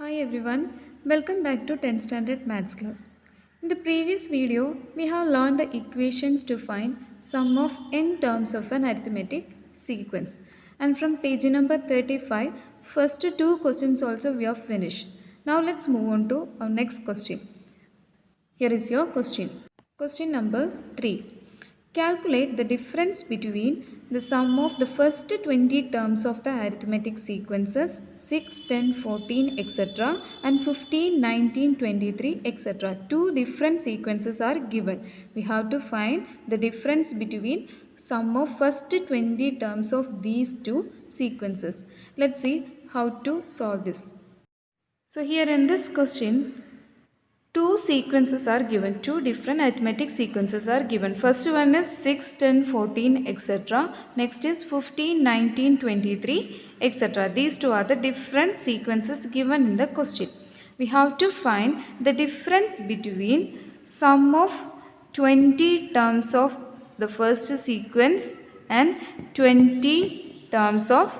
Hi everyone, welcome back to 10th standard maths class. In the previous video, we have learned the equations to find sum of n terms of an arithmetic sequence. And from page number 35, first two questions also we have finished. Now let's move on to our next question. Here is your question. Question number 3. Calculate the difference between the sum of the first 20 terms of the arithmetic sequences 6, 10, 14, etc. and 15, 19, 23, etc. Two different sequences are given. We have to find the difference between sum of first 20 terms of these two sequences. Let's see how to solve this. So here in this question, two sequences are given, two different arithmetic sequences are given. First one is 6, 10, 14, etc. Next is 15, 19, 23, etc. These two are the different sequences given in the question. We have to find the difference between sum of 20 terms of the first sequence and 20 terms of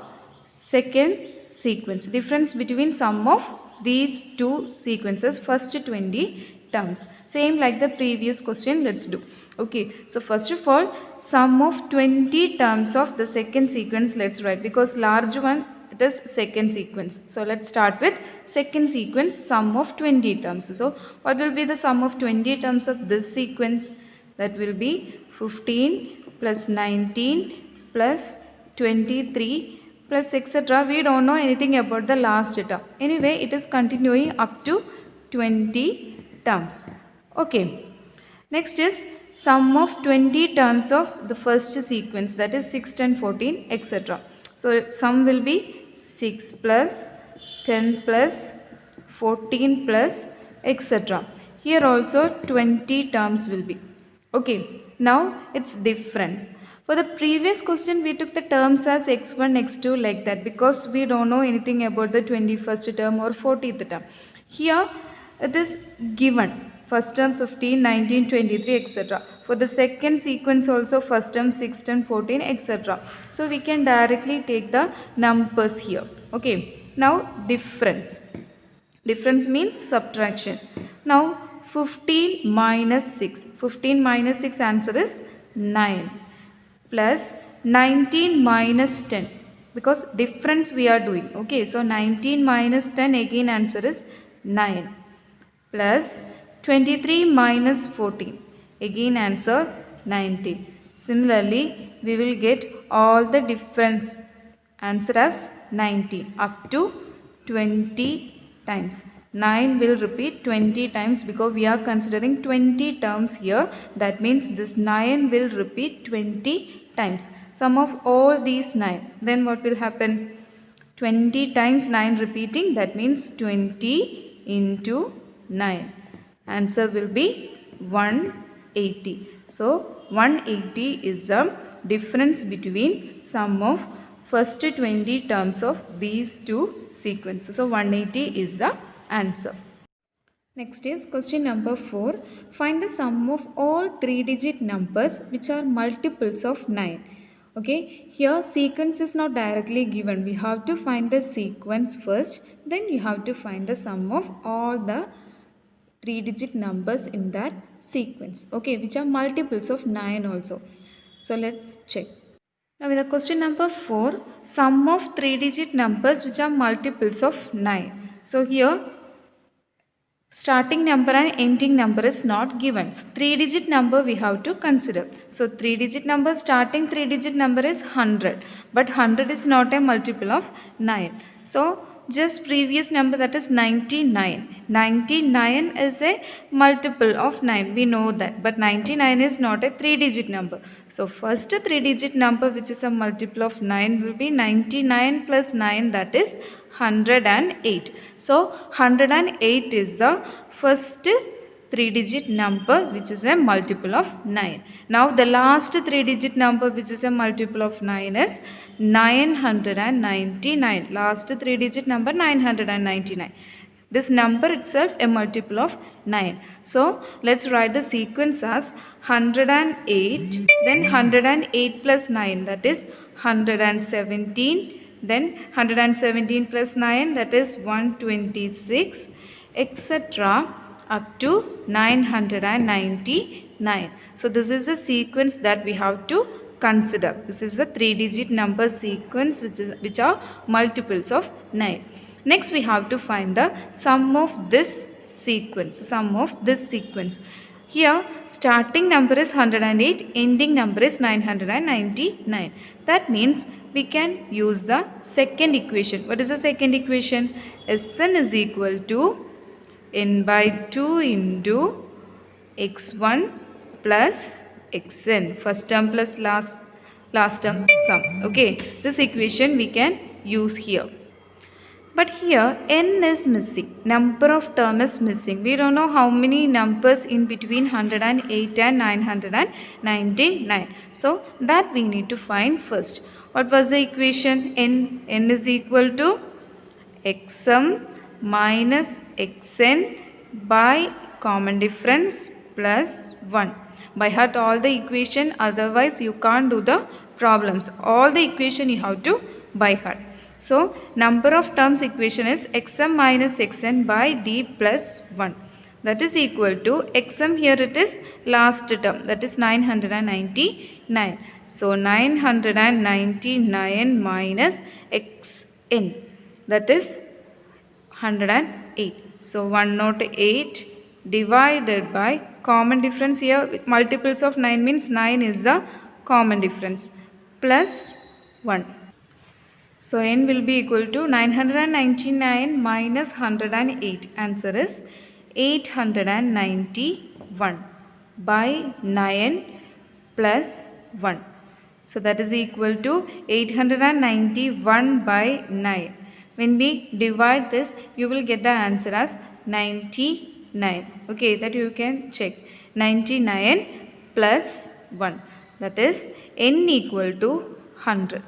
second sequence. Difference between sum of these two sequences, first 20 terms. Same like the previous question, let's do. Okay, so first of all, sum of 20 terms of the second sequence, let's write, because large one it is second sequence. So let's start with second sequence, sum of 20 terms. So what will be the sum of 20 terms of this sequence? That will be 15 plus 19 plus 23 plus etc. We don't know anything about the last term. Anyway, it is continuing up to 20 terms. Okay. Next is sum of 20 terms of the first sequence, that is 6, 10, 14, etc. So sum will be 6 plus 10 plus 14 plus etc. Here also 20 terms will be. Okay. Now its difference. For the previous question, we took the terms as x1, x2 like that, because we don't know anything about the 21st term or 40th term. Here it is given first term 15, 19, 23, etc. For the second sequence also first term 6, 10, 14, etc. So we can directly take the numbers here. Okay. Now difference. Difference means subtraction. Now 15 minus 6. 15 minus 6 answer is 9. Plus 19 minus 10, because difference we are doing. Okay, so 19 minus 10, again answer is 9. Plus 23 minus 14, again answer 19. Similarly, we will get all the difference answer as 19 up to 20 times. 9 will repeat 20 times because we are considering 20 terms here. That means this 9 will repeat 20 times. Sum of all these 9. Then what will happen? 20 times 9 repeating. That means 20 into 9. Answer will be 180. So 180 is the difference between sum of first 20 terms of these two sequences. So 180 is the answer. Next is question number 4. Find the sum of all 3-digit numbers which are multiples of 9. Okay, here sequence is not directly given. We have to find the sequence first. Then you have to find the sum of all the 3-digit numbers in that sequence. Okay, which are multiples of 9 also. So let's check. Now with the question number 4, sum of 3-digit numbers which are multiples of 9. So here starting number and ending number is not given. 3-digit number we have to consider. So 3-digit number, starting 3-digit number is 100. But 100 is not a multiple of 9. So just previous number, that is 99. 99 is a multiple of 9. We know that. But 99 is not a 3-digit number. So first 3-digit number which is a multiple of 9 will be 99 plus 9, that is 108. So 108 is the first 3-digit number which is a multiple of 9. Now the last 3-digit number which is a multiple of 9 is 999. Last 3-digit number 999. This number itself a multiple of 9. So let's write the sequence as 108, then 108 plus 9, that is 117, then 117 plus 9, that is 126, etc. up to 999. So this is a sequence that we have to consider. This is a 3-digit number sequence which are multiples of 9. Next we have to find the sum of this sequence. Here starting number is 108, ending number is 999. That means we can use the second equation. What is the second equation? Sn is equal to n by 2 into x1 plus xn. First term plus last term sum. Okay, this equation we can use here. But here n is missing, number of term is missing. We don't know how many numbers in between 108 and 999. So that we need to find first. What was the equation? N is equal to xm minus xn by common difference plus 1. By heart all the equation, otherwise you can't do the problems. All the equation you have to by heart. So number of terms equation is xm minus xn by d plus 1. That is equal to xm, here it is last term, that is 999. So 999 minus xn, that is 108. So 108 divided by common difference, here multiples of 9 means 9 is the common difference, plus 1. So n will be equal to 999 minus 108. Answer is 891 by 9 plus 1. So that is equal to 891 by 9. When we divide this, you will get the answer as 99. Okay, that you can check. 99 plus 1. That is n equal to 100.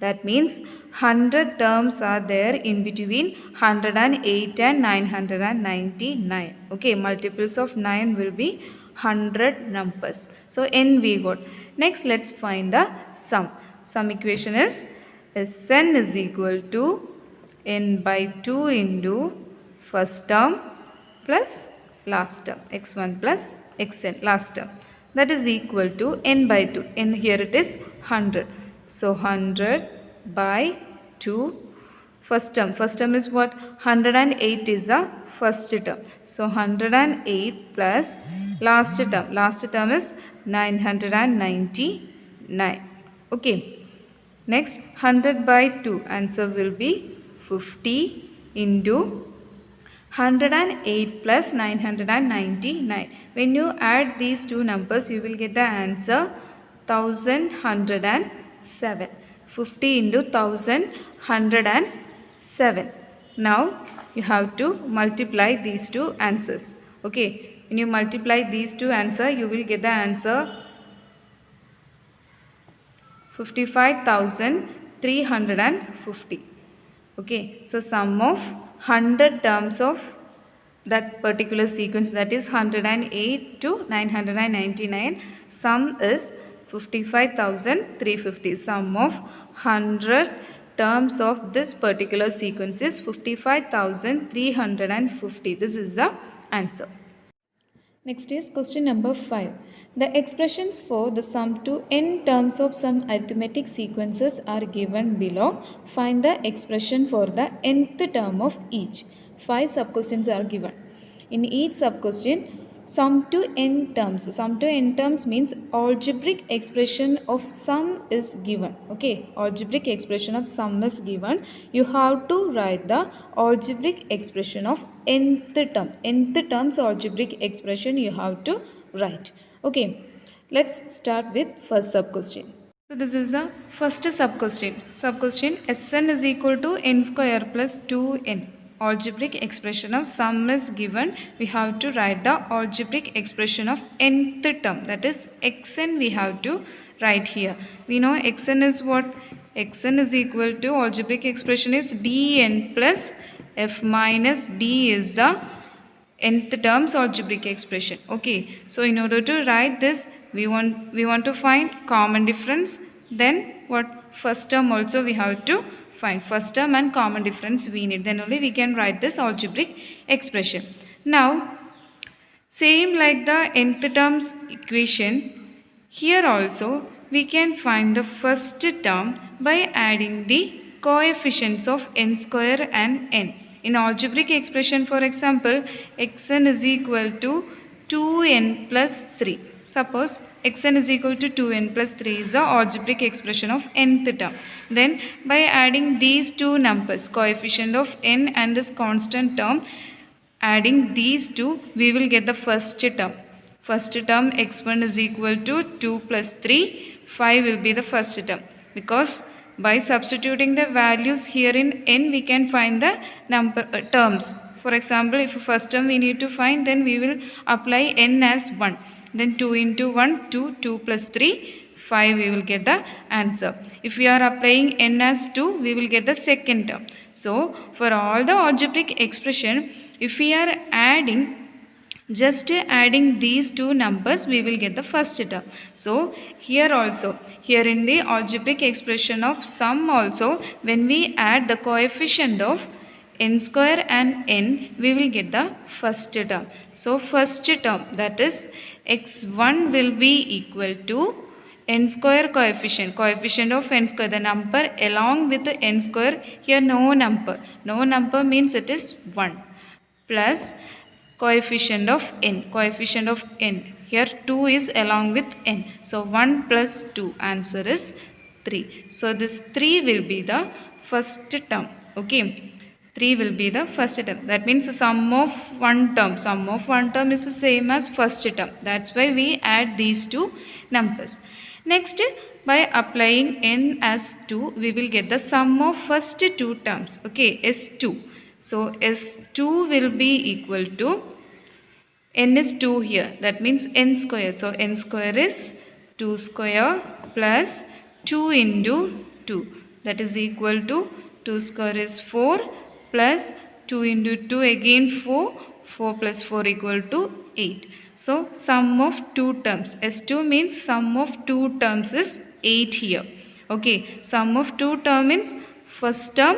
That means 100 terms are there in between 108 and 999. Okay, multiples of 9 will be 100 numbers. So n we got. Next let's find the sum. Sum equation is Sn is equal to n by 2 into first term plus last term, x1 plus xn, last term. That is equal to n by 2. N here it is 100. So 100 by 2. First term is what? 108 is the first term. So 108 plus last term is 999. Okay. Next 100 by 2. Answer will be 50 into 108 plus 999. When you add these two numbers, you will get the answer 1107. 50 into 1107. Now you have to multiply these two answers. Okay, when you multiply these two answers, you will get the answer 55,350. Okay, so sum of 100 terms of that particular sequence, that is 108 to 999, sum is 55,350. Sum of 100 terms of this particular sequence is 55,350. This is the answer. Next is question number 5. The expressions for the sum to n terms of some arithmetic sequences are given below. Find the expression for the nth term of each. 5 sub-questions are given. In each sub-question, sum to n terms. Sum to n terms means algebraic expression of sum is given. Okay, algebraic expression of sum is given. You have to write the algebraic expression of nth term. Nth terms algebraic expression you have to write. Okay, let's start with first sub-question. So this is the first sub-question. Sub-question Sn is equal to n square plus 2n. Algebraic expression of sum is given. We have to write the algebraic expression of nth term, that is xn. We have to write here. We know xn is what? Xn is equal to, algebraic expression is dn plus f minus d is the nth terms algebraic expression. Okay, so in order to write this, we want to find common difference. Then what? First term also we have to find first term and common difference we need. Then only we can write this algebraic expression. Now, same like the nth terms equation, here also we can find the first term by adding the coefficients of n square and n. In algebraic expression, for example, xn is equal to 2n plus 3. Suppose xn is equal to 2n plus 3 is the algebraic expression of nth term. Then by adding these two numbers, coefficient of n and this constant term, adding these two, we will get the first term. First term x1 is equal to 2 plus 3, 5 will be the first term. Because by substituting the values here in n, we can find the terms. For example, if first term we need to find, then we will apply n as 1. Then 2 into 1, 2, 2 plus 3, 5 we will get the answer. If we are applying n as 2, we will get the second term. So, for all the algebraic expression, if we are just adding these two numbers, we will get the first term. So, here also, here in the algebraic expression of sum also, when we add the coefficient of n square and n, we will get the first term. So, first term, that is x1 will be equal to n square coefficient of n square, the number along with the n square, here no number means it is 1, plus coefficient of n, here 2 is along with n, so 1 plus 2, answer is 3. So this 3 will be the first term. Okay, 3 will be the first term. That means the sum of one term is the same as first term. That's why we add these two numbers. Next, by applying n as 2, we will get the sum of first two terms. Okay, S2. So S2 will be equal to, n is 2 here, that means n square. So n square is 2 square plus 2 into 2, that is equal to 2 square is 4 plus 2 into 2 again 4, 4 plus 4 equal to 8. So sum of two terms, S2 means sum of two terms is 8 here. Okay, sum of two term means first term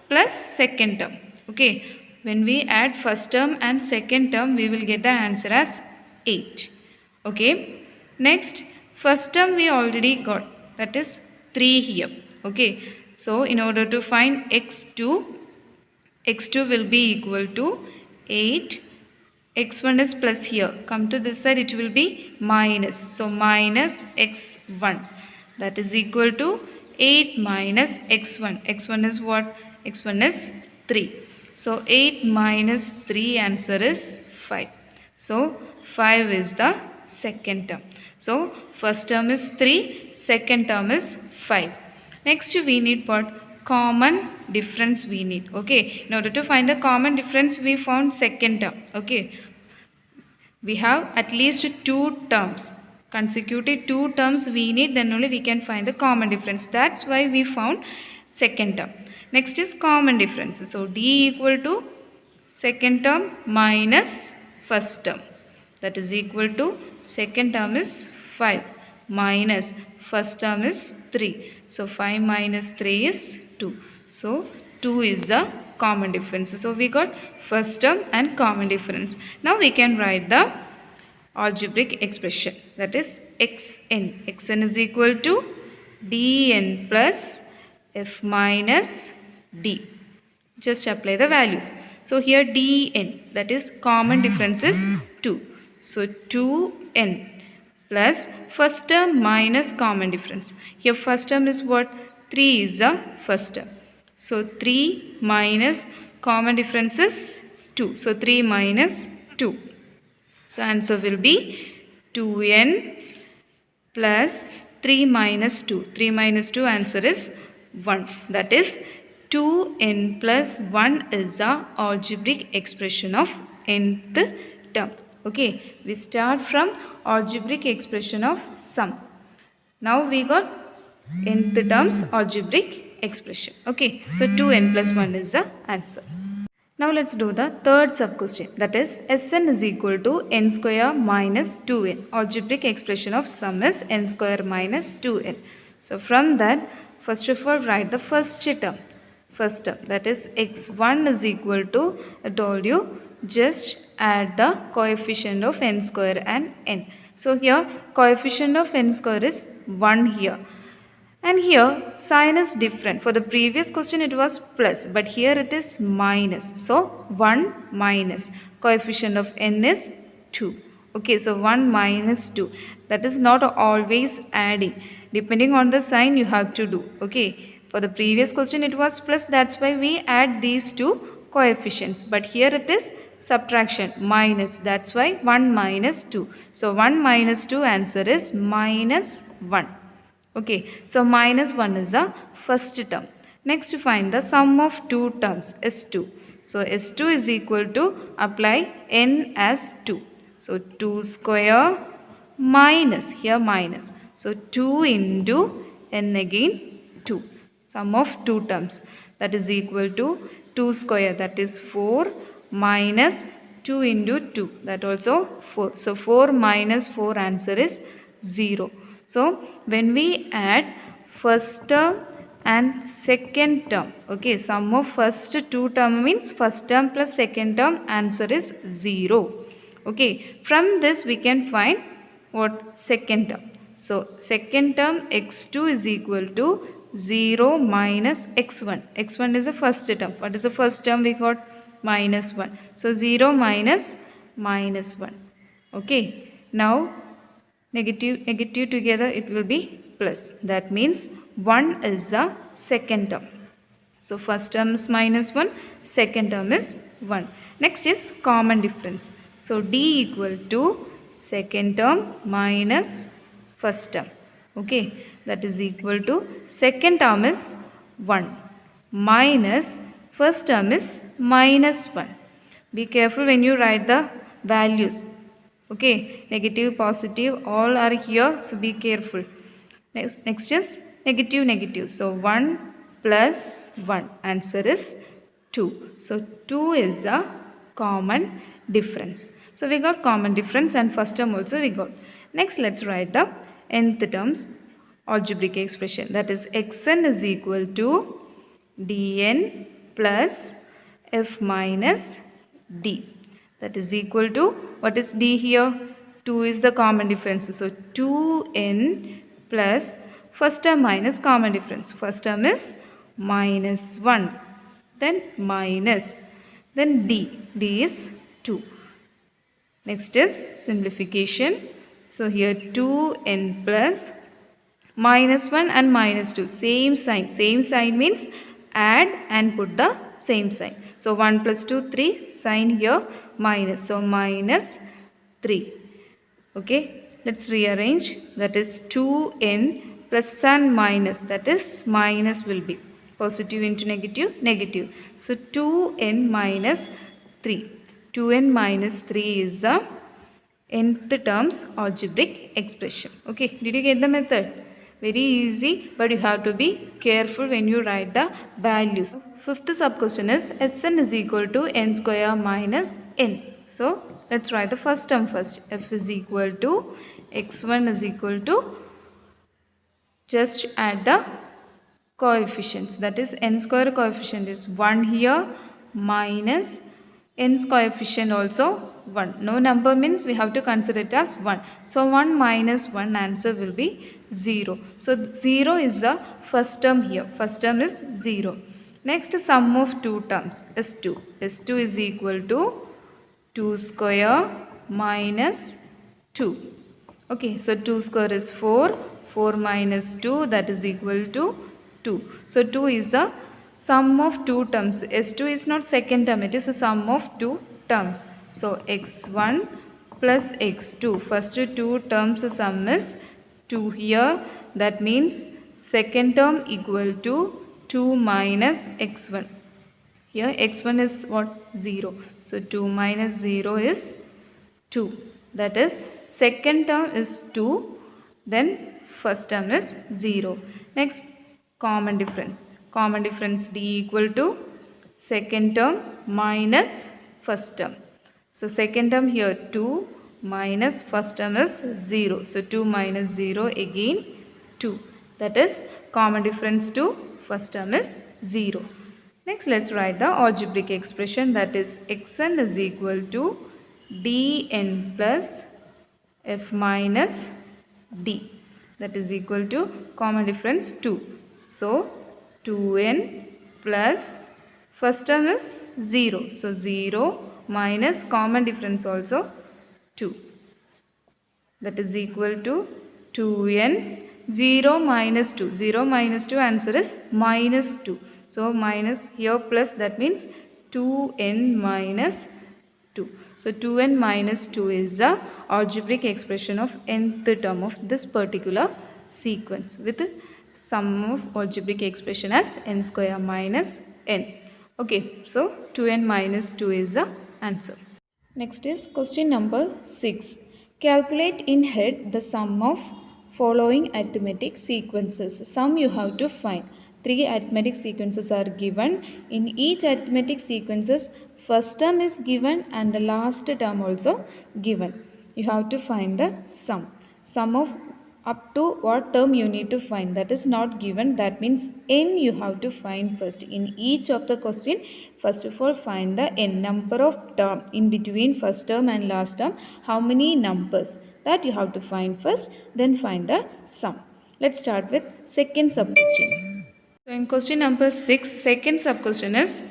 plus second term. Okay, when we add first term and second term, we will get the answer as 8. Okay, next first term we already got, that is 3 here. Okay, so in order to find x2 will be equal to 8. x1 is plus here, come to this side, it will be minus. So minus x1, that is equal to 8 minus x1. x1 is what? x1 is 3. So 8 minus 3, answer is 5. So 5 is the second term. So first term is 3, second term is 5. Next we need what? Common difference we need. Okay, in order to find the common difference, we found second term. Okay, we have at least two terms, consecutive two terms we need, then only we can find the common difference. That's why we found second term. Next is common difference. So D equal to second term minus first term, that is equal to second term is 5 minus first term is 3. So 5 minus 3 is 2. So 2 is the common difference. So we got first term and common difference. Now we can write the algebraic expression, that is xn. xn is equal to dn plus f minus d. Just apply the values. So here dn, that is common difference is 2. So 2n plus first term minus common difference. Here first term is what? 3 is the first term. So 3 minus common difference is 2. So 3 minus 2. So answer will be 2n plus 3 minus 2. 3 minus 2, answer is 1. That is 2n plus 1 is the algebraic expression of nth term. Okay, we start from algebraic expression of sum. Now we got nth terms algebraic expression. Okay, so 2n plus 1 is the answer. Now let's do the third sub question, that is Sn is equal to n square minus 2n. Algebraic expression of sum is n square minus 2n. So from that, first of all write the first term. first term, that is x1 is equal to, I told you, just add the coefficient of n square and n. So here coefficient of n square is 1 here. And here sign is different. For the previous question it was plus, but here it is minus. So 1 minus coefficient of n is 2. Okay, so 1 minus 2. That is not always adding. Depending on the sign you have to do. Okay, for the previous question it was plus, that's why we add these two coefficients. But here it is subtraction, minus, that's why 1 minus 2. So 1 minus 2 answer is minus 1. Okay, so minus 1 is the first term. Next find the sum of two terms, S2. So S2 is equal to, apply n as 2. So 2 square minus, here minus. So 2 into n again 2. Sum of two terms, that is equal to 2 square, that is 4, minus 2 into 2, that also 4. So 4 minus 4 answer is 0. So when we add first term and second term, okay, sum of first two term means first term plus second term, answer is 0. Okay, from this we can find what? Second term. So second term x2 is equal to 0 minus x1. x1 is the first term. What is the first term we got? Minus 1. So 0 minus minus 1. Okay, now negative together it will be plus. That means 1 is the second term. So first term is minus 1, second term is 1. Next is common difference. So D equal to second term minus first term. Okay, that is equal to second term is 1 minus first term is minus 1. Be careful when you write the values. Okay, negative, positive, all are here, so be careful. Next is negative. So 1 plus 1, answer is 2. So 2 is a common difference. So we got common difference and first term also we got. Next let's write the nth terms algebraic expression, that is xn is equal to dn plus f minus d. That is equal to, what is d here? 2 is the common difference. So 2n plus first term minus common difference. First term is minus 1. Then minus. Then d. d is 2. Next is simplification. So here 2n plus minus 1 and minus 2. Same sign. Same sign means add and put the same sign. So 1 plus 2, 3. Sign here minus. So minus 3. Okay. Let's rearrange. That is 2n plus and minus. That is minus will be positive into negative, negative. So 2n minus 3. 2n minus 3 is the nth terms algebraic expression. Okay. Did you get the method? Very easy, but you have to be careful when you write the values. Fifth sub question is Sn is equal to n square minus n. So let's write the first term first. F is equal to x1 is equal to, just add the coefficients, that is n square coefficient is 1 here minus n's coefficient also 1. No number means we have to consider it as 1. So 1 minus 1, answer will be 0. So 0 is the first term here. First term is 0. Next sum of two terms, S2. S2 is equal to 2 square minus 2. Okay, so 2 square is 4. 4 minus 2, that is equal to 2. So 2 is the sum of two terms. S2 is not second term, it is a sum of two terms. So x1 plus x2. First two terms sum is 2 here. That means second term equal to 2 minus x1. Here x1 is what? 0. So 2 minus 0 is 2. That is second term is 2. Then first term is 0. Next common difference. Common difference D equal to second term minus first term. So second term here 2 minus first term is 0. So 2 minus 0 again 2. That is common difference to first term is 0. Next, let's write the algebraic expression, that is xn is equal to dn plus f minus d, that is equal to common difference 2. So 2n plus first term is 0. So 0 minus common difference also 2, that is equal to 2n. 0 minus 2. 0 minus 2 answer is minus 2. So minus here plus, that means 2n minus 2. So 2n minus 2 is the algebraic expression of nth term of this particular sequence with sum of algebraic expression as n square minus n. Okay, so 2n minus 2 is the answer. Next is question number 6. Calculate in head the sum of following arithmetic sequences. Sum you have to find. 3 arithmetic sequences are given. In each arithmetic sequences, first term is given and the last term also given. You have to find the sum. Sum of up to what term you need to find, that is not given. That means n you have to find first. In each of the question, first of all find the n, number of term in between first term and last term, how many numbers, that you have to find first, then find the sum. Let's start with second sub question. So in question number 6, second sub question is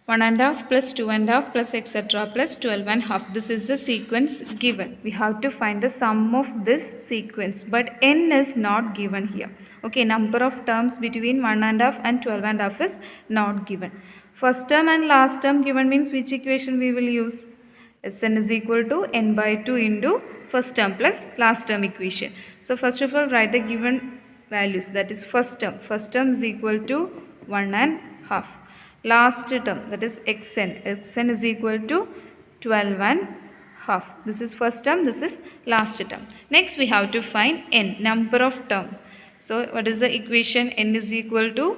1.5 plus 2.5 plus etc. plus 12.5. This is the sequence given. We have to find the sum of this sequence, but n is not given here. Okay, number of terms between 1.5 and 12.5 is not given. First term and last term given means which equation we will use? Sn is equal to n by 2 into first term plus last term equation. So first of all write the given values, that is first term. First term is equal to 1.5. Last term, that is xn. xn is equal to 12.5. This is first term, this is last term. Next we have to find n, number of term. So what is the equation? N is equal to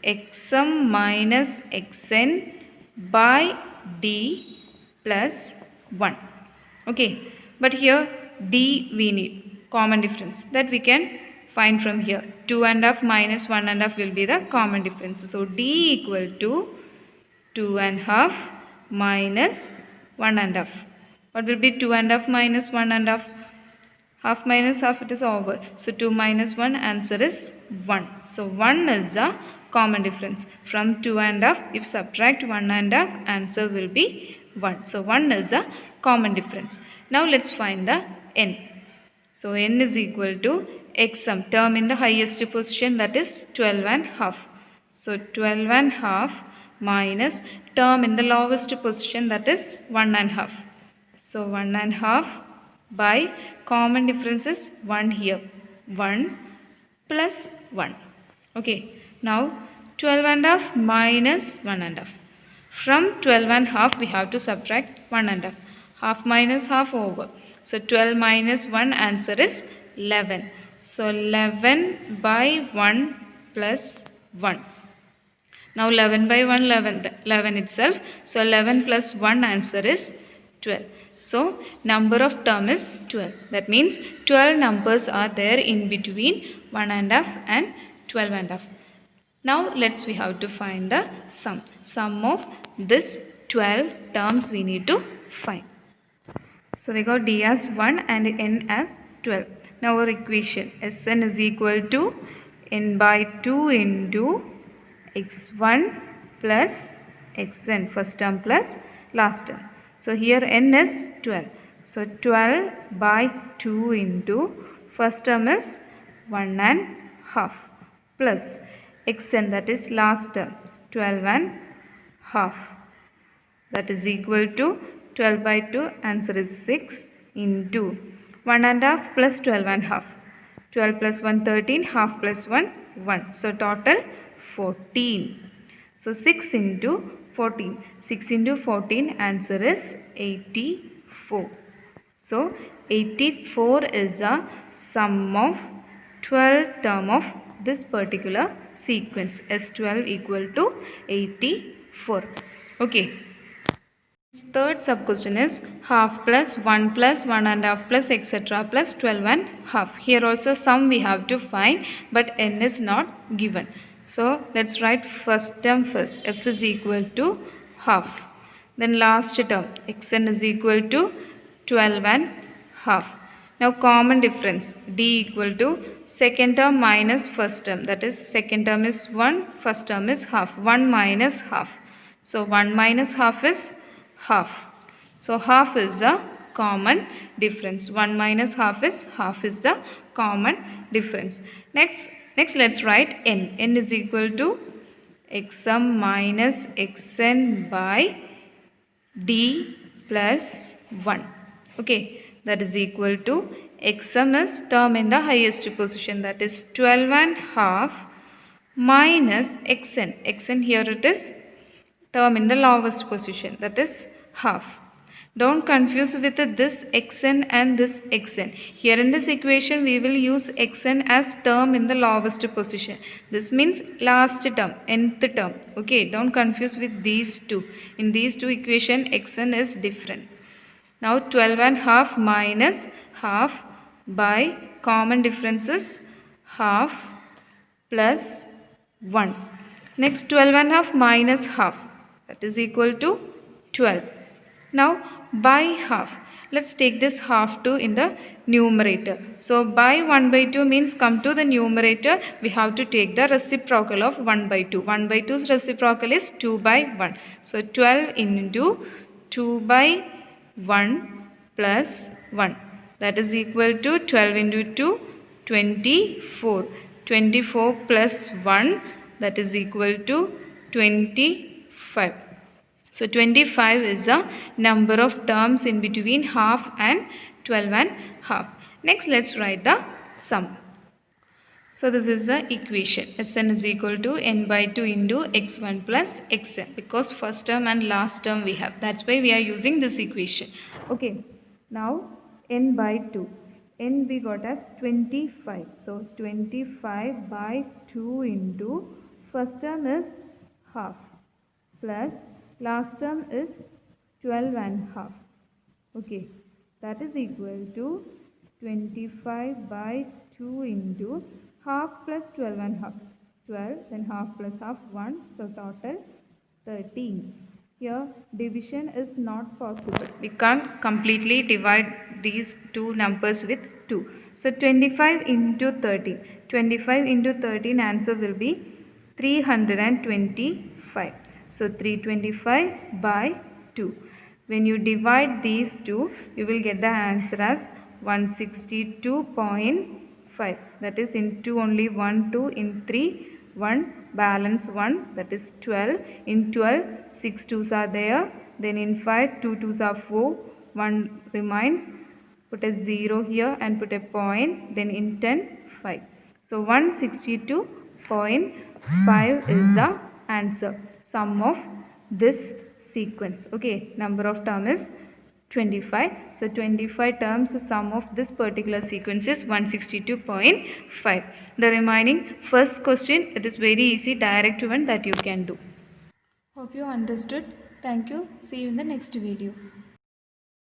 xm minus xn by d plus 1. Okay, but here d we need common difference, that we can find from here. 2.5 minus 1.5 will be the common difference. So d equal to 2.5 minus 1.5. What will be 2.5 minus 1.5? Half minus half, it is over. So 2 minus 1, answer is 1. So 1 is the common difference. From 2.5, if subtract 1.5, answer will be 1. So 1 is the common difference. Now let's find the n. So n is equal to xm, term in the highest position, that is 12.5. So 12.5 minus term in the lowest position, that is 1.5. So 1.5 by common difference is 1 here. 1 plus 1. Okay. Now 12.5 minus 1.5. From 12.5 we have to subtract 1.5. Half minus half over. So 12 minus 1, answer is 11. So 11 by 1 plus 1. Now 11 by 1, 11 itself. So 11 plus 1, answer is 12. So number of term is 12. That means 12 numbers are there in between 1.5 and 12.5. Now we have to find the sum. Sum of this 12 terms we need to find. So we got d as 1 and n as 12. Now our equation, Sn is equal to n by 2 into x1 plus xn, first term plus last term. So here n is 12. So 12 by 2 into first term is 1.5 plus xn, that is last term, 12.5. That is equal to 12 by 2, answer is 6 into 1.5 plus 12.5. 12 plus 1, 13, half plus 1, 1. So total 14. So 6 into 14. 6 into 14, answer is 84. So 84 is the sum of 12 term of this particular sequence. S12 equal to 84. Okay. Third sub question is half plus 1 plus 1.5 plus etc. plus 12.5. Here also sum we have to find, but n is not given. So let's write first term first. F is equal to half. Then last term xn is equal to 12 and half. Now common difference d equal to second term minus first term. That is second term is 1, first term is half. 1 minus half. So 1 minus half is half. So half is the common difference. 1 minus half is the common difference. Next let's write n. N is equal to xm minus xn by d plus 1. Okay, that is equal to xm is term in the highest position, that is 12 and half minus xn. Xn here it is term in the lowest position, that is half. Don't confuse with this xn and this xn. Here in this equation we will use xn as term in the lowest position. This means last term, nth term. Okay, don't confuse with these two. In these two equation xn is different. Now 12 and half minus half by common differences half plus 1. Next 12 and half minus half, that is equal to 12. Now by half, let's take this half 2 in the numerator. So by 1 by 2 means come to the numerator, we have to take the reciprocal of 1 by 2. 1 by 2's reciprocal is 2 by 1. So 12 into 2 by 1 plus 1, that is equal to 12 into 2, 24. 24 plus 1, that is equal to 25. So 25 is the number of terms in between half and 12 and half. Next let's write the sum. So this is the equation. Sn is equal to n by 2 into x1 plus xn, because first term and last term we have. That's why we are using this equation. Okay. Now n by 2. N we got as 25. So 25 by 2 into first term is half plus last term is 12 and half. Okay, that is equal to 25 by 2 into half plus 12 and half. 12, then half plus half 1, so total 13. Here division is not possible. We can't completely divide these two numbers with 2. So 25 into 13. 25 into 13 answer will be 325. So 325 by 2. When you divide these two, you will get the answer as 162.5. That is in 2 only 1, 2, in 3, 1, balance 1, that is 12. In 12, 6 2's are there. Then in 5, 2 2's are 4, 1 remains. Put a 0 here and put a point. Then in 10, 5. So 162.5 is the answer. Sum of this sequence. Okay, number of term is 25. So 25 terms, the sum of this particular sequence is 162.5. The remaining first question, it is very easy, direct one that you can do. Hope you understood. Thank you. See you in the next video.